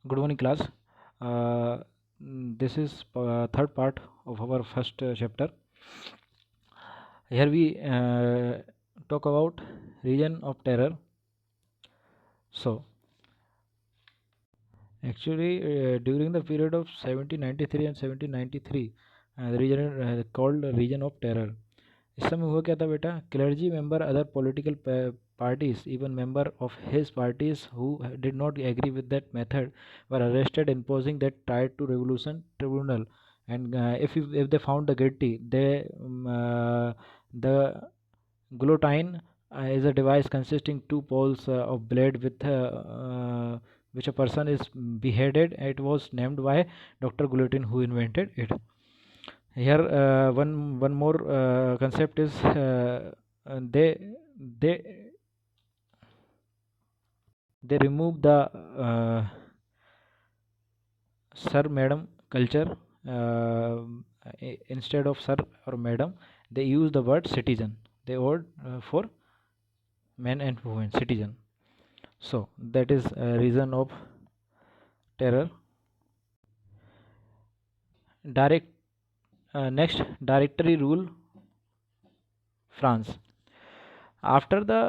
Good morning, class. This is third part of our first chapter. Here we talk about region of terror. So, actually, during the period of 1793 and 1793, the region called region of terror. इस समय हुआ क्या था बेटा? Clergy member, other political parties, even member of his parties who did not agree with that method were arrested, imposing that tried to revolution tribunal, and if they found the guilty, the guillotine is a device consisting two poles of blade with which a person is beheaded. It was named by Dr. Guillotine, who invented it. Here one more concept is they they remove the sir madam culture. Instead of sir or madam, they use the word citizen. They word for men and women, citizen. So that is reason of terror. Direct Next, directory rule, France. After the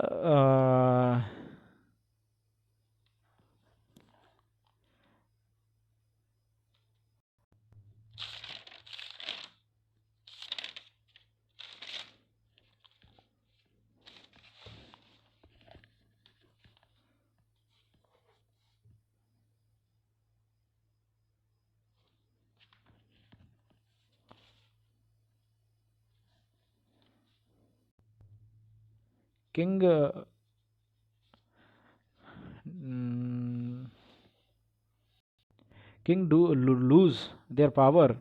king king do lose their power,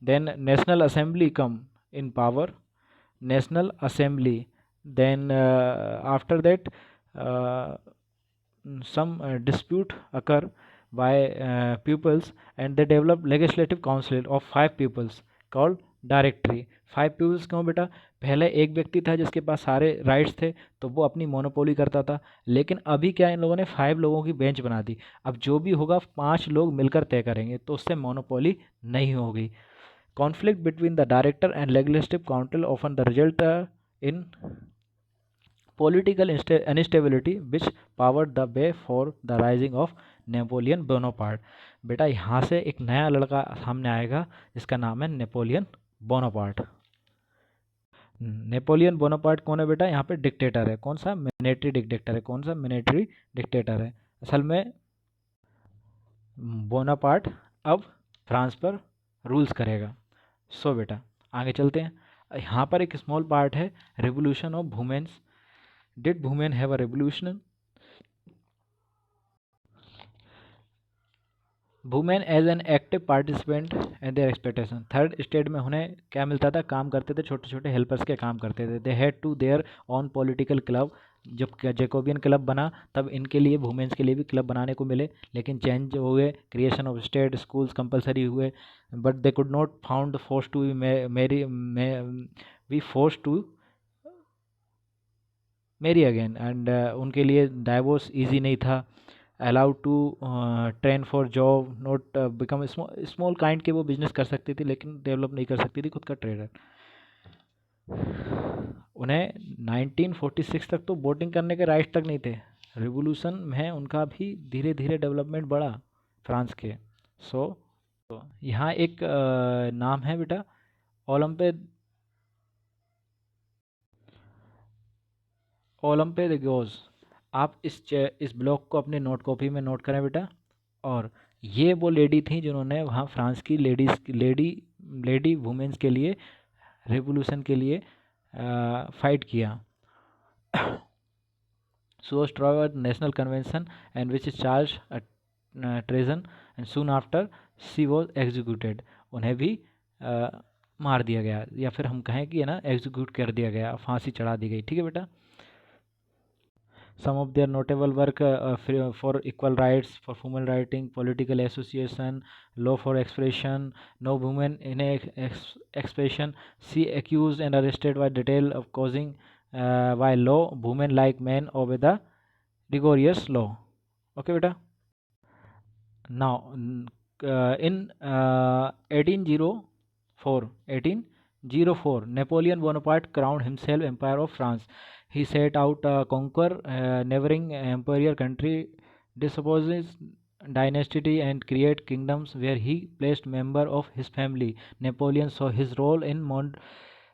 then National Assembly come in power. National Assembly. Then after that, uh, some dispute occur by pupils, and they develop legislative council of 5 pupils called directory. 5 pupils क्यों बेटा? पहले एक व्यक्ति था जिसके पास सारे rights थे, तो वो अपनी मोनोपोली करता था. लेकिन अभी क्या, इन लोगों ने 5 लोगों की बेंच बना दी. अब जो भी होगा 5 लोग मिलकर तय करेंगे, तो उससे मोनोपोली नहीं होगी. Conflict between the director and legislative council often the result in political instability, which paved the way for the rising of Napoleon Bonaparte. बेटा यहाँ से एक नया लड़का सामने आएगा जिसका नाम है नेपोलियन बोनापार्ट. नेपोलियन बोनापार्ट कौन है बेटा? यहाँ पे डिक्टेटर है. कौन सा? मिलिट्री डिक्टेटर है. कौन सा? मिलिट्री डिक्टेटर है. असल में बोनापार्ट अब फ्रांस पर रूल्स करेगा. सो बेटा आगे चलते हैं. यहाँ पर एक स्मॉल पार्ट है, revolution of women's. Did women have a revolution? Women as an active participant and their expectation. Third state में उन्हें क्या मिलता था? काम करते थे, छोटे छोटे हेल्पर्स के काम करते थे. They had to their on political club. जब जैकोबियन क्लब बना तब इनके लिए, वुमेन्स के लिए भी क्लब बनाने को मिले, लेकिन चेंज हो गए. Creation of state schools compulsory हुए, but they could not found force to marry we force to marry again. And उनके लिए डाइवोर्स ईजी नहीं था. Allowed to train for job, not become small kind के वो business कर सकती थी, लेकिन डेवलप नहीं कर सकती थी खुद का ट्रेडर. उन्हें 1946 तक तो वोटिंग करने के राइट तक नहीं थे. रिवोल्यूशन में उनका भी धीरे धीरे डेवलपमेंट बढ़ा फ्रांस के. सो यहाँ एक नाम है बेटा, ओलंपे ओलंपे द गोज. आप इस ब्लॉक को अपने नोट कॉपी में नोट करें बेटा. और ये वो लेडी थी जिन्होंने वहाँ फ्रांस की लेडी वुमेन्स के लिए, रेवोल्यूशन के लिए फाइट किया. She was tried at National Convention and which is charged treason, and soon after she was executed. उन्हें भी मार दिया गया, या फिर हम कहें कि है ना, एग्जीक्यूट कर दिया गया, फांसी चढ़ा दी गई. ठीक है बेटा. Some of their notable work for equal rights, for women writing, political association, law for expression, no women in expression. She accused and arrested by detail of causing by law women like men obey the rigorous law. Okay बेटा. Now, in 1804, Napoleon Bonaparte crowned himself Emperor of France. He set out to conquer neighboring imperial country, disposes dynasty and create kingdoms where he placed member of his family. Napoleon saw his role in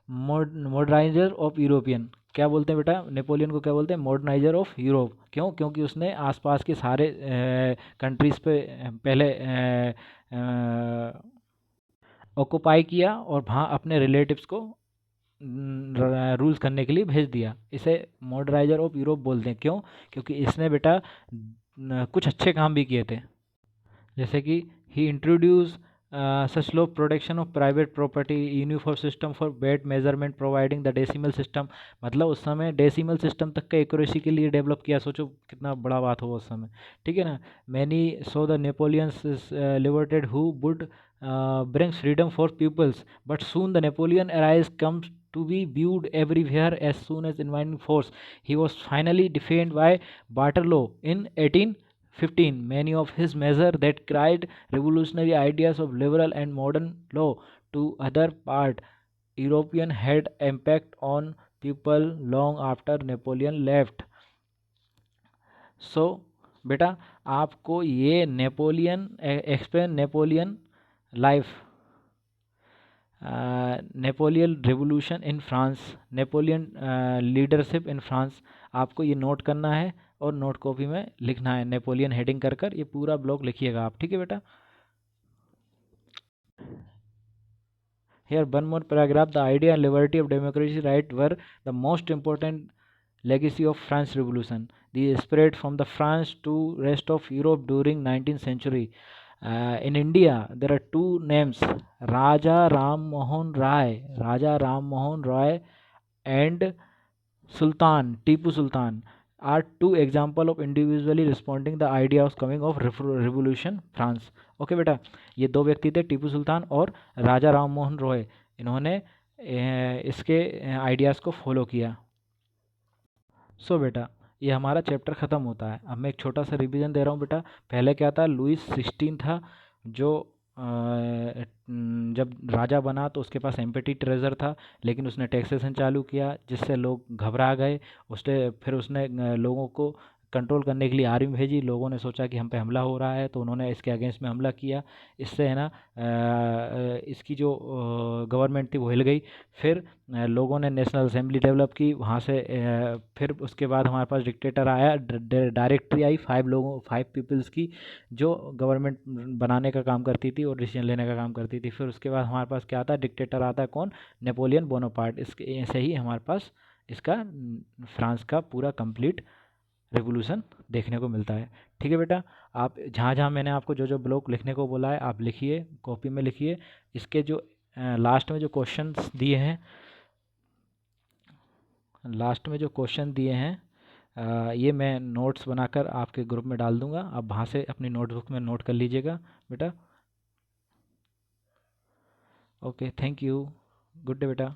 moderniser of European. क्या बोलते हैं बेटा, Napoleon को क्या बोलते हैं, moderniser of Europe. क्यों? क्योंकि उसने आसपास के सारे कंट्रीज़ पे पहले ऑक्युपाई किया और वहाँ अपने रिलेटिव्स को रूल्स करने के लिए भेज दिया। इसे मॉडर्नाइजर ऑफ यूरोप बोलते हैं। क्यों? क्योंकि इसने बेटा कुछ अच्छे काम भी किए थे, जैसे कि ही introduce such low protection of private property, uniform system for weight measurement, providing the decimal system। मतलब उस समय डेसिमल सिस्टम तक का एक्यूरेसी के लिए डेवलप किया। सोचो कितना बड़ा बात हो उस समय, ठीक है ना। Many so the Napoleons liberated who would brings freedom for pupils, but soon the Napoleon arise comes to be viewed everywhere as soon as invading force. He was finally defeated by Waterloo in 1815. Many of his measures that cried revolutionary ideas of liberal and modern law to other part European had impact on people long after Napoleon left. So बेटा आपको ये Napoleon explain Napoleon life, Napoleon revolution in France, Napoleon leadership in France, आपको ये note करना है और note copy में लिखना है। नेपोलियन हेडिंग कर कर ये पूरा ब्लॉक लिखिएगा आप, ठीक है बेटा। Here one more paragraph, the idea and liberty of democracy right were the most important legacy of French Revolution. They spread from the France to rest of Europe during 19th century. In India, there are two names, Raja Ram Mohan Roy and Sultan, Tipu Sultan, are two example of individually responding the idea of coming of revolution France। Okay बेटा, ये दो व्यक्ति थे, टीपू सुल्तान और राजा राम मोहन रॉय। इन्होंने इसके ideas को follow किया। सो बेटा ये हमारा चैप्टर ख़त्म होता है। अब मैं एक छोटा सा रिवीजन दे रहा हूँ बेटा। पहले क्या था, लुइस 16 था जो जब राजा बना तो उसके पास एम्पेटी ट्रेजर था, लेकिन उसने टैक्सेशन चालू किया जिससे लोग घबरा गए। फिर उसने लोगों को कंट्रोल करने के लिए आर्मी भेजी। लोगों ने सोचा कि हम पे हमला हो रहा है तो उन्होंने इसके अगेंस्ट में हमला किया। इससे है ना इसकी जो गवर्नमेंट थी वो हिल गई। फिर लोगों ने नेशनल असेंबली डेवलप की, वहाँ से फिर उसके बाद हमारे पास डिक्टेटर आया, डायरेक्टरी आई 5 पीपल्स की जो गवर्नमेंट बनाने का काम करती थी और डिसीजन लेने का काम करती थी। फिर उसके बाद हमारे पास क्या आता है, डिक्टेटर आता है, कौन, नेपोलियन बोनापार्ट। इसके से ही हमारे पास इसका फ्रांस का पूरा कंप्लीट रिवोल्यूशन देखने को मिलता है। ठीक है बेटा, आप जहाँ जहाँ मैंने आपको जो जो ब्लॉक लिखने को बोला है आप लिखिए, कॉपी में लिखिए। इसके जो लास्ट में जो क्वेश्चंस दिए हैं, ये मैं नोट्स बनाकर आपके ग्रुप में डाल दूंगा। आप वहाँ से अपनी नोटबुक में नोट कर लीजिएगा बेटा। Okay, thank you, good day बेटा।